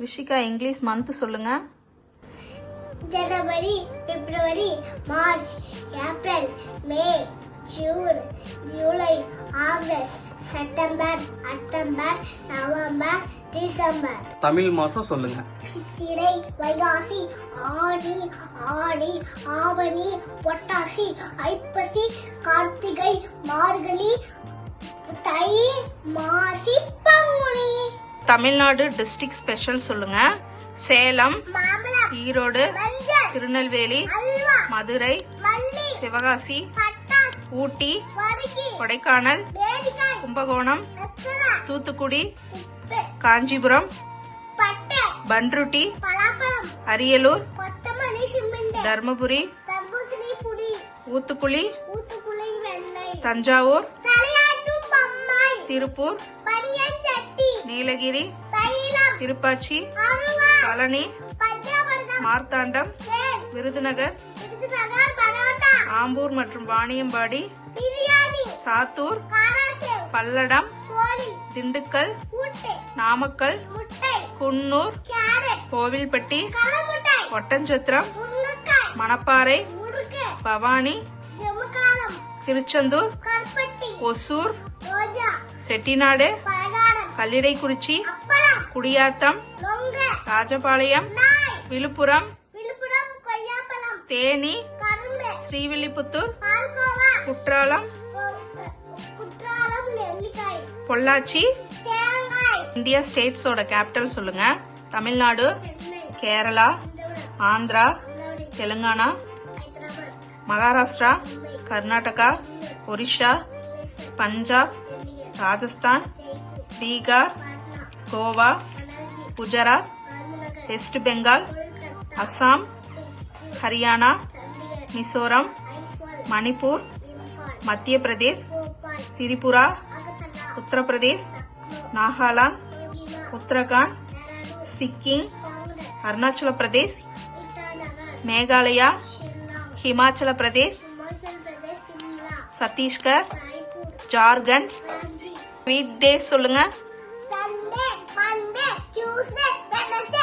Krishika English month சொல்லுங்க. January, February, March, April, May, June, July, August, September, October, November, December. Tamil மாசம் சொல்லுங்க. சித்திரை, வைகாசி, ஆனி, ஆடி, ஆவணி, பொட்டாசி, ஐப்பசி, கார்த்திகை, மார்கழி, தை, மாசி, பங்குனி. தமிழ்நாடு டிஸ்ட்ரிக்ட் ஸ்பெஷல் சொல்லுங்க. சேலம், மாம்பழம், ஈரோடு, மஞ்சள், திருநெல்வேலி, அல்வா, மதுரை, மல்லி, சிவகாசி, பட்டாஸ், ஊட்டி, வரிகி, கொடைக்கானல், வேடிக்கை, கும்பகோணம், ரத்தனா, தூத்துக்குடி, உப்பு, காஞ்சிபுரம், பட்டை, பன்ருட்டி, பலாப்பழம், அரியலூர், கொத்தமல்லி, சிமெண்ட், தர்மபுரி, தர்பூசணி, புளி, ஊத்துக்குளி, ஊத்துக்குளி, வெண்ணெய், தஞ்சாவூர், தலையாட்டும் பொம்மை, திருப்பூர், பனியன் சட்டி, நீலகிரி, தைலம், திருப்பாச்சி, அருவா, பழனி, பஞ்சாபர்தம், மார்த்தாண்டம், தேன், விருதுநகர், விருதுநகர், பரோட்டா, ஆம்பூர் மற்றும் வாணியம்பாடி, பிரியாணி, சாத்தூர், காராசேவ், பல்லடம், கோழி, திண்டுக்கல், கூட்டு, நாமக்கல், முட்டை, குன்னூர், கேரட், கோவில்பட்டி, கலமுட்டை, ஒட்டஞ்சத்திரம், முருங்கைக்காய், மணப்பாறை, முறுக்கு, பவானி, ஜமுக்காலம், திருச்செந்தூர், கருப்பட்டி, ஒசூர், ரோஜா, செட்டிநாடு, பலகாரம், கல்லிடைக்குறிச்சி, அப்பளம், குடியாத்தம், நொங்க, ராஜபாளையம், நாய், விழுப்புரம், விழுப்புரம், கொய்யாப்பழம், தேனி, கரும்பு, ஸ்ரீவில்லிபுத்தூர், பால்கோவா, குற்றாலம், குற்றாலம், நெல்லிக்காய், பொள்ளாச்சி. தேங்காய். இந்தியா ஸ்டேட்ஸோட கேபிட்டல் சொல்லுங்க. தமிழ்நாடு, சென்னை, கேரளா, இந்தோரம், ஆந்திரா, அமராவதி, தெலுங்கானா, ஹைதராபாத், மகாராஷ்டிரா, மும்பை, கர்நாடகா, ஒரிஷா, புவனேஸ்வர், பஞ்சாப், சண்டிகர், ராஜஸ்தான், ஜெய்ப்பூர், பீகார், பாட்னா, கோவா, பனாஜி, குஜராத், காந்திநகர், வெஸ்ட் பெங்கால், கொல்கத்தா, அசாம், திருப்பூர், ஹரியானா, சண்டிகர், மிசோரம், ஐஸ்வால், மணிப்பூர், இம்பால், மத்திய பிரதேஷ், போபால், திரிபுரா, அகர்தலா, உத்தரப்பிரதேஷ், லக்னோ, நாகாலாந்து, கோஹிமா, உத்தரகாண்ட், டெஹ்ராடூன், சிக்கிம், காங்கிரஸ், அருணாச்சல பிரதேஷ், இட்டாநகர், மேகாலயா, ஷில்லாங், ஹிமாச்சல பிரதேஷ், ஹிமாச்சல் பிரதேஷ், சிம்லா, சத்தீஸ்கர், ராய்ப்பூர், ஜார்க்கண்ட். ராஞ்சி. வீக் டேஸ் சொல்லுங்க. Sunday, Monday, Tuesday, Wednesday,